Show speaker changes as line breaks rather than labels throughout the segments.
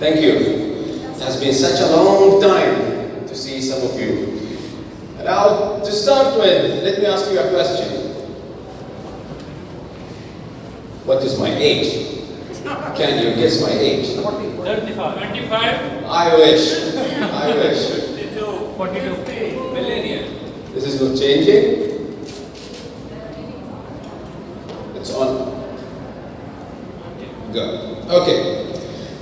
Thank you. It has been such a long time to see some of you. Now, to start with, let me ask you a question. What is my age? Can you guess my age?
35. 25.
I wish. I wish.
42. Millennial.
This is not changing. It's on. Good. Okay.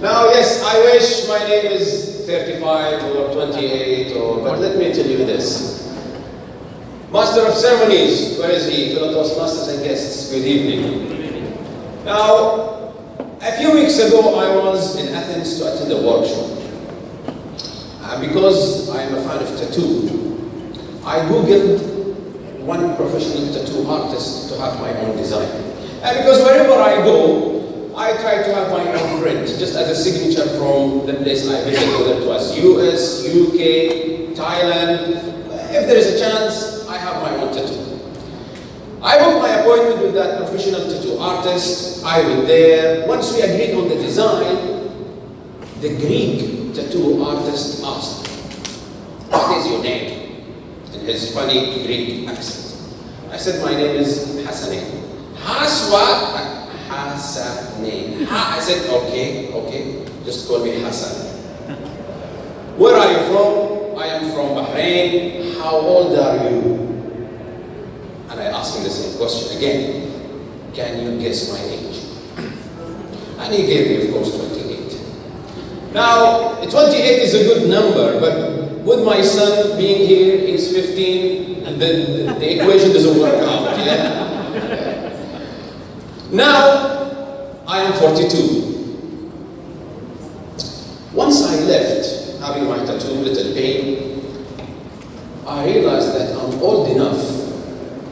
Now, yes, I wish my name is 35 or 28, but let me tell you this. Master of Ceremonies, where is he? Fellow Toastmasters and guests, good evening. Now, a few weeks ago, I was in Athens to attend a workshop. Because I am a fan of tattoo, I googled one professional tattoo artist to have my own design. And because wherever I go, I try to have my own print, just as a signature from the place I visit, whether it was US, UK, Thailand. If there is a chance, I have my own tattoo. I booked my appointment with that professional tattoo artist. I went there. Once we agreed on the design, the Greek tattoo artist asked, "What is your name?" in his funny Greek accent. I said, "My name is Hasanain." Hasanain. I said, okay, just call me Hassan. Where are you from? I am from Bahrain. How old are you? And I asked him the same question again. Can you guess my age? And he gave me, of course, 28. Now, 28 is a good number, but with my son being here, he's 15, and then the equation doesn't work out. Yeah? Now, I am 42. Once I left, having my tattoo, little pain, I realized that I'm old enough,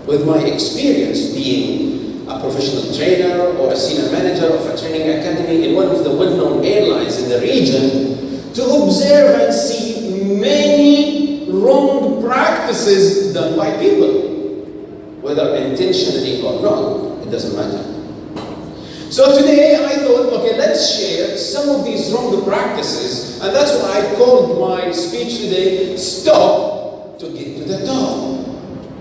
with my experience being a professional trainer or a senior manager of a training academy in one of the well-known airlines in the region, to observe and see many wrong practices done by people. Whether intentionally or not, it doesn't matter. So today I thought, okay, let's share some of these wrong practices, and that's why I called my speech today, Stop to Get to the Top.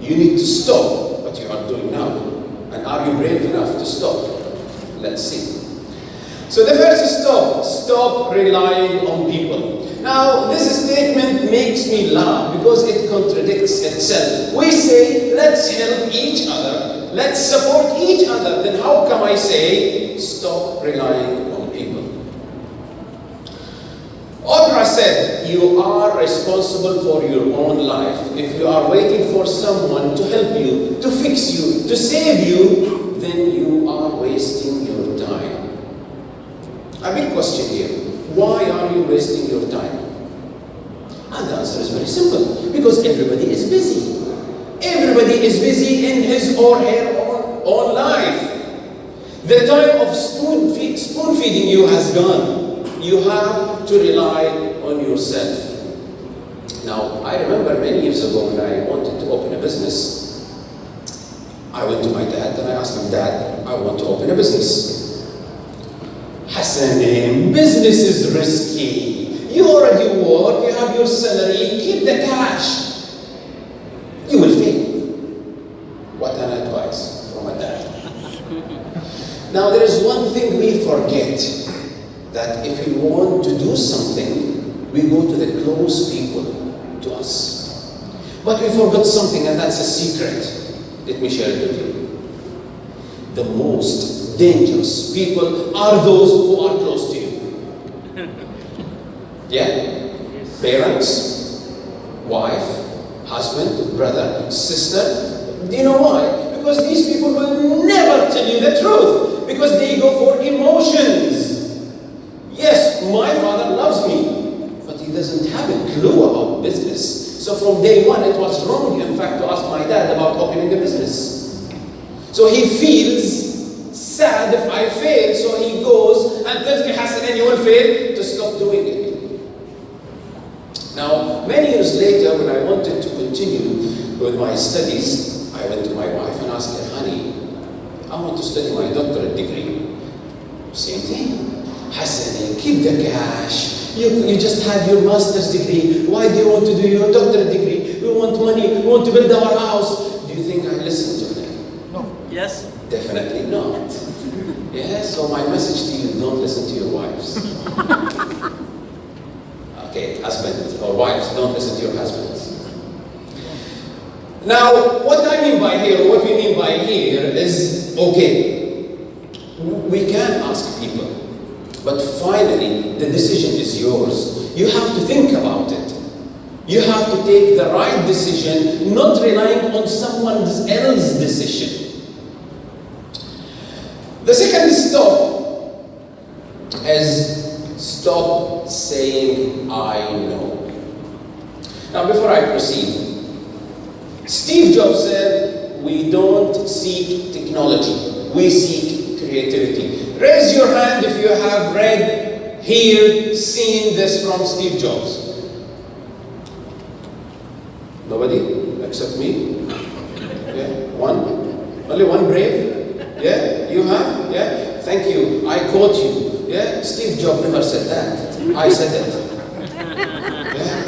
You need to stop what you are doing now. And are you brave enough to stop? Let's see. So the first stop relying on people. Now, this statement makes me laugh because it contradicts itself. We say, let's help each other, let's support each other. Then how come I say, stop relying on people? Oprah said, you are responsible for your own life. If you are waiting for someone to help you, to fix you, to save you, then you are wasting your time. A big question here. Why are you wasting your time? And the answer is very simple. Because everybody is busy. Everybody is busy in his or her own life. The time of spoon feeding you has gone. You have to rely on yourself. Now, I remember many years ago when I wanted to open a business, I went to my dad and I asked him, "Dad, I want to open a business." Hasanain, business is risky. You already work, you have your salary, keep the cash. You will fail. What an advice from a dad. Now there is one thing we forget, that if we want to do something, we go to the close people to us. But we forgot something, and that's a secret. Let me share it with you. The most dangerous people are those who are close to you. Yeah? Parents, wife, husband, brother, sister. Do you know why? Because these people will never tell you the truth. Because they go for emotions. Yes, my father loves me, but he doesn't have a clue about business. So from day one, it was wrong, in fact, to ask my dad about opening a business. So he feels sad if I fail, so he goes and tells me, "Hasanain, you will fail," to stop doing it. Now, many years later, when I wanted to continue with my studies, I went to my wife and asked her, "Honey, I want to study my doctorate degree." Same thing. Hasanain, keep the cash. You just had your master's degree. Why do you want to do your doctorate degree? We want money. We want to build our house. Do you think I listen to them?
No. Yes.
Definitely not. Yeah, so my message to you, don't listen to your wives. Okay, husbands or wives, don't listen to your husbands. Now, what I mean by here, what we mean by here is, okay, we can ask people, but finally, the decision is yours. You have to think about it. You have to take the right decision, not relying on someone else's decision. The second stop is stop saying, I know. Now, before I proceed, Steve Jobs said, we don't seek technology, we seek creativity. Raise your hand if you have read, heard, seen this from Steve Jobs. Nobody except me? Yeah, one? Only one brave? Yeah, you have? Yeah, thank you. I quote you. Yeah, Steve Jobs never said that. I said it. Yeah,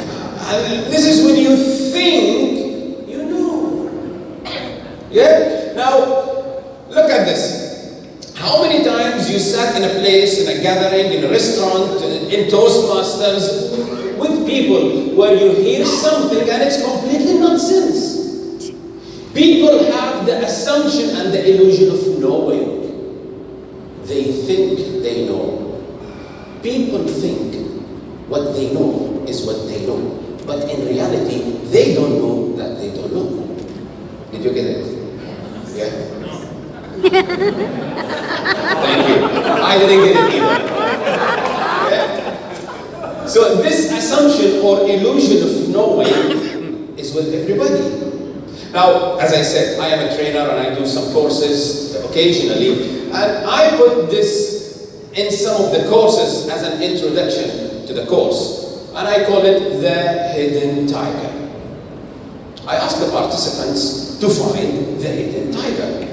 and this is when you think you know. Yeah. Now, look at this. How many times you sat in a place, in a gathering, in a restaurant, in Toastmasters, with people where you hear something and it's completely nonsense? People have the assumption and the illusion of knowing. They think they know. People think what they know is what they know. But in reality, they don't know that they don't know. Did you get it? Yeah? Thank you. I didn't get it either. Yeah? So this assumption or illusion of knowing is with everybody. Now, as I said, I am a trainer and I do some courses occasionally, and I put this in some of the courses as an introduction to the course, and I call it the hidden tiger. I ask the participants to find the hidden tiger,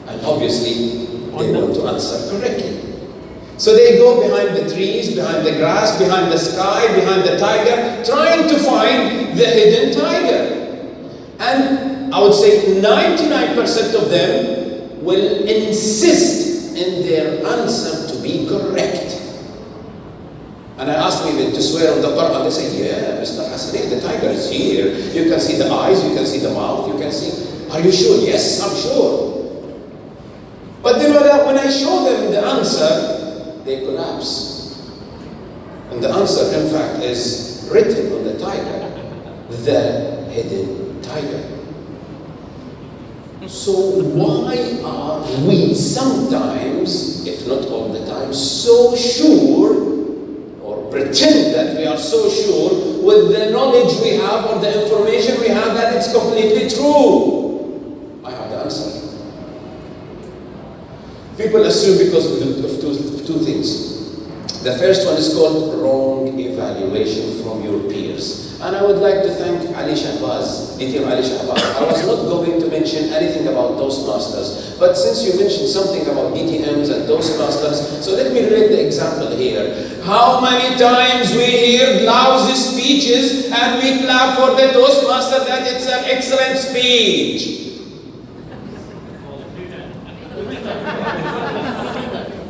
and obviously they want to answer correctly. So they go behind the trees, behind the grass, behind the sky, behind the tiger, trying to find the hidden tiger. And I would say 99% of them will insist in their answer to be correct. And I ask them even to swear on the Quran. They say, yeah, Mr. Hasanain, the tiger is here. You can see the eyes, you can see the mouth, you can see. Are you sure? Yes, I'm sure. But then when I show them the answer, they collapse. And the answer, in fact, is written on the tiger, the hidden tiger. So why are we sometimes, if not all the time, so sure or pretend that we are so sure with the knowledge we have or the information we have that it's completely true? I have the answer. People assume because of two things. The first one is called wrong evaluation from your peers. And I would like to thank Ali Shahbaz, DTM Ali Shahbaz. I was not going to mention anything about Toastmasters, but since you mentioned something about DTMs and Toastmasters, so let me relate the example here. How many times we hear lousy speeches and we clap for the Toastmaster that it's an excellent speech?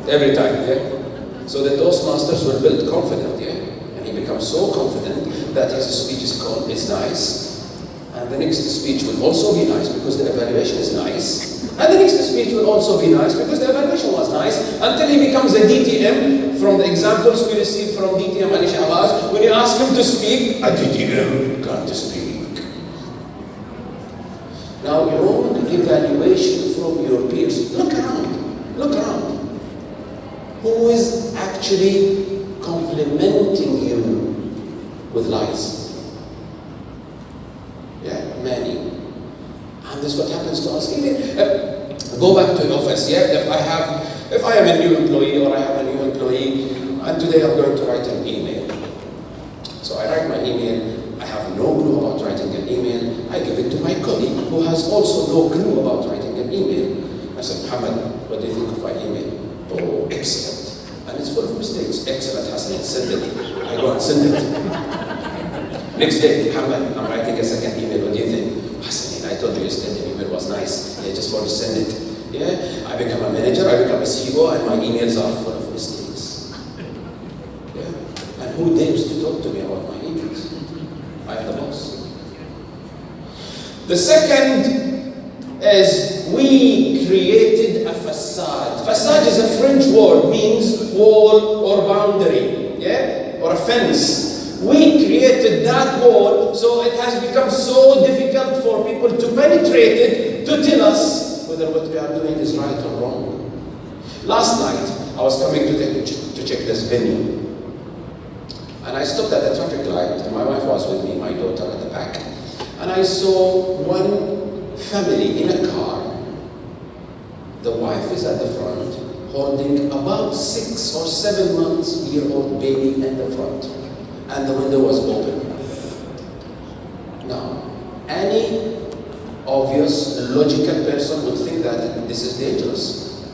Every time, yeah? So the Toastmasters were built confident, yeah? And he becomes so confident that his speech is nice. And the next speech will also be nice because the evaluation is nice. And the next speech will also be nice because the evaluation was nice, until he becomes a DTM. From the examples we received from DTM Ali Shahbaz, when you ask him to speak, a DTM can't speak. Now, wrong evaluation from your peers. Look around. Look around. Who is actually complimenting you with lies? Yeah, many. And this is what happens to us. Even go back to the office. Yeah, if I am a new employee or I have a new employee, and today I'm going to write an email. So I write my email. I have no clue about writing an email. I give it to my colleague who has also no clue about writing an email. I said, Muhammad, what do you think of my email? Oh, excellent. And it's excellent, Hasanain, send it. I go and send it. Next day, Muhammad, I'm writing a second email. What do you think? Hasanain, I told you yesterday the email was nice. Yeah, just want to send it. Yeah, I become a manager, I become a CEO, and my emails are full of mistakes. Yeah, and who dares to talk to me about my emails? I am the boss. The second is we created a facade. Facade is a French word, means wall or boundary, yeah, or a fence. We created that wall, so it has become so difficult for people to penetrate it, to tell us whether what we are doing is right or wrong. Last night, I was coming to check this venue, and I stopped at the traffic light, and my wife was with me, my daughter at the back, and I saw one family in a car. The wife is at the front, holding about 6 or 7 months year-old baby in the front, and the window was open. Now, any obvious, logical person would think that this is dangerous.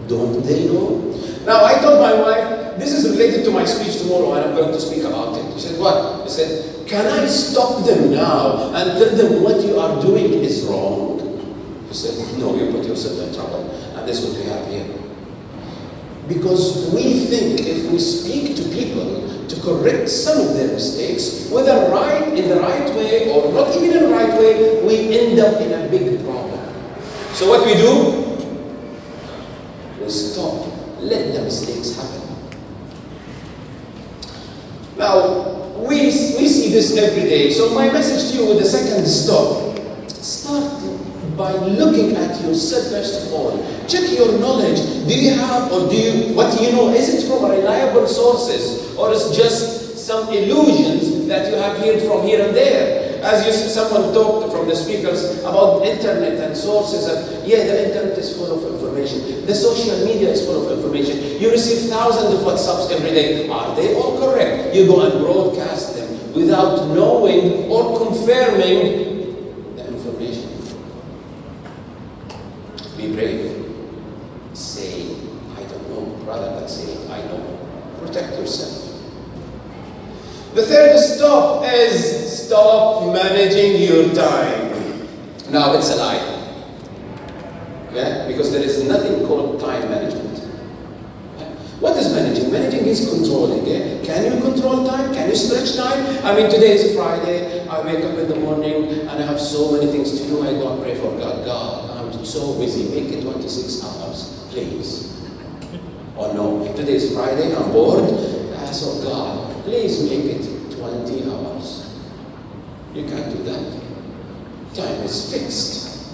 Don't they know? Now, I told my wife, this is related to my speech tomorrow, and I'm going to speak about it. She said, what? She said, can I stop them now and tell them what you are doing is wrong? He said, no, you put yourself in trouble. And that's what we have here. Because we think if we speak to people to correct some of their mistakes, whether right in the right way or not even in the right way, we end up in a big problem. So what we do? We stop. Let the mistakes happen. Now, we see this every day. So my message to you with the second stop, start by looking at yourself first of all. Check your knowledge. Do you have, or what do you know? Is it from reliable sources, or is just some illusions that you have heard from here and there? As you see, someone talked from the speakers about internet and sources, and yeah, the internet is full of information. The social media is full of information. You receive thousands of WhatsApps every day. Are they all correct? You go and broadcast them without knowing or confirming the information. Be brave. Say, I don't know, rather than say, I know. Protect yourself. The third stop is stop managing your time. Now, it's a lie. Yeah? Because there is nothing called time management. Yeah? What is managing? Managing is controlling. Yeah? Can you control time? Can you stretch time? I mean, today is Friday. I wake up in the morning and I have so many things to do. I go and pray for God. God, I'm so busy. Make it 26 hours, please. Or no, today is Friday. I'm bored. So God, please make it 20 hours. You can't do that. Time is fixed.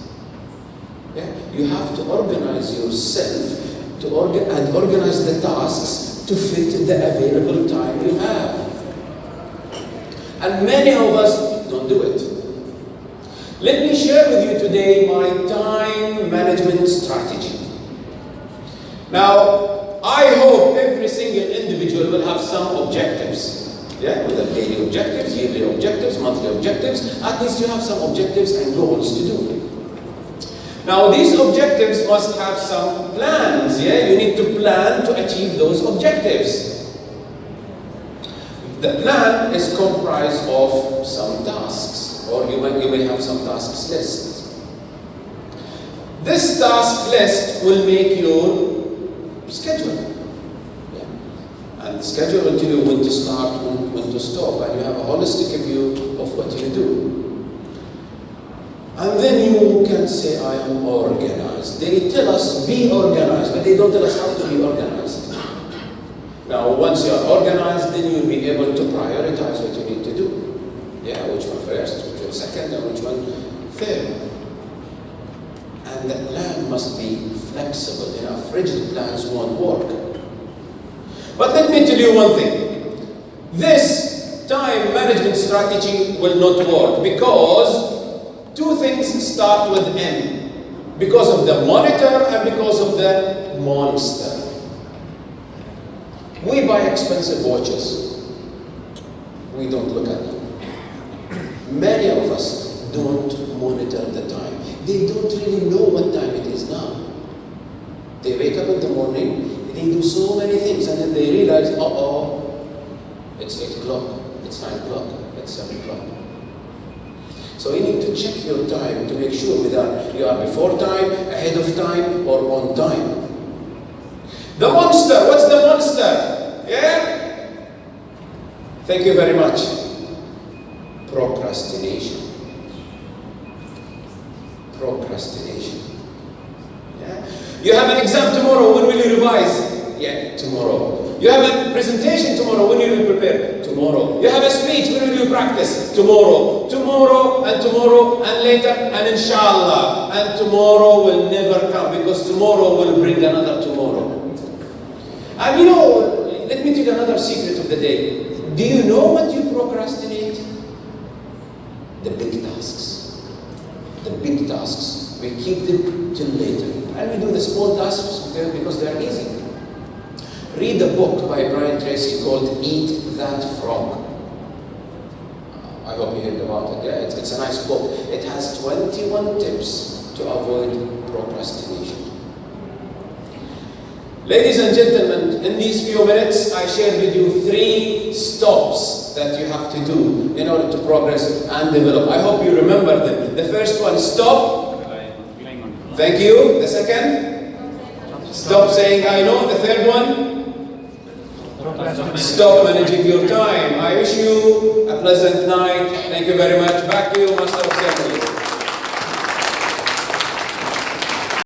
Yeah? You have to organize yourself and organize the tasks to fit the available time you have. And many of us don't do it. Let me share with you today my time management strategy. Now, I hope every single individual will have some objectives. Yeah, whether daily objectives, yearly objectives, monthly objectives. At least you have some objectives and goals to do. Now, these objectives must have some plans. Yeah, you need to plan to achieve those objectives. The plan is comprised of some tasks, or you may have some tasks lists. This task list will make your schedule. Yeah. And the schedule will tell you when to start, when to stop, and you have a holistic view of what you do. And then you can say, I am organized. They tell us, be organized, but they don't tell us how to be organized. Now, once you are organized, then you'll be able to prioritize what you need to do. Yeah, which one first, which one second, and which one third. And the plan must be flexible enough. Rigid plans won't work. But let me tell you one thing. This time management strategy will not work because two things start with M. Because of the monitor and because of the monster. We buy expensive watches. We don't look at them. Many of us don't monitor the time. They don't really know what time it is now. They wake up in the morning, They do so many things, and then they realize, it's 8 o'clock, it's 9 o'clock, it's 7 o'clock. So you need to check your time to make sure whether you are before time, ahead of time, or on time. The monster, what's the monster? Yeah? Thank you very much. Procrastination. Procrastination. Yeah? You have an exam tomorrow, when will you revise? Yeah, tomorrow. You have a presentation tomorrow, when will you prepare? Tomorrow. You have a speech, when will you practice? Tomorrow. Tomorrow, and later, and inshallah. And tomorrow will never come, because tomorrow will bring another tomorrow. And you know, let me tell you another secret of the day. Do you know what you procrastinate? The big tasks. The big tasks. We keep them till later. And we do the small tasks because they're easy. Read a book by Brian Tracy called Eat That Frog. I hope you heard about it. Yeah, it's a nice book. It has 21 tips to avoid procrastination. Ladies and gentlemen, in these few minutes, I shared with you 3 stops that you have to do in order to progress and develop. I hope you remember them. The first one, stop. Thank you. The second, stop saying I know. The third one, stop managing your time. I wish you a pleasant night. Thank you very much. Back to you, Master of Ceremony.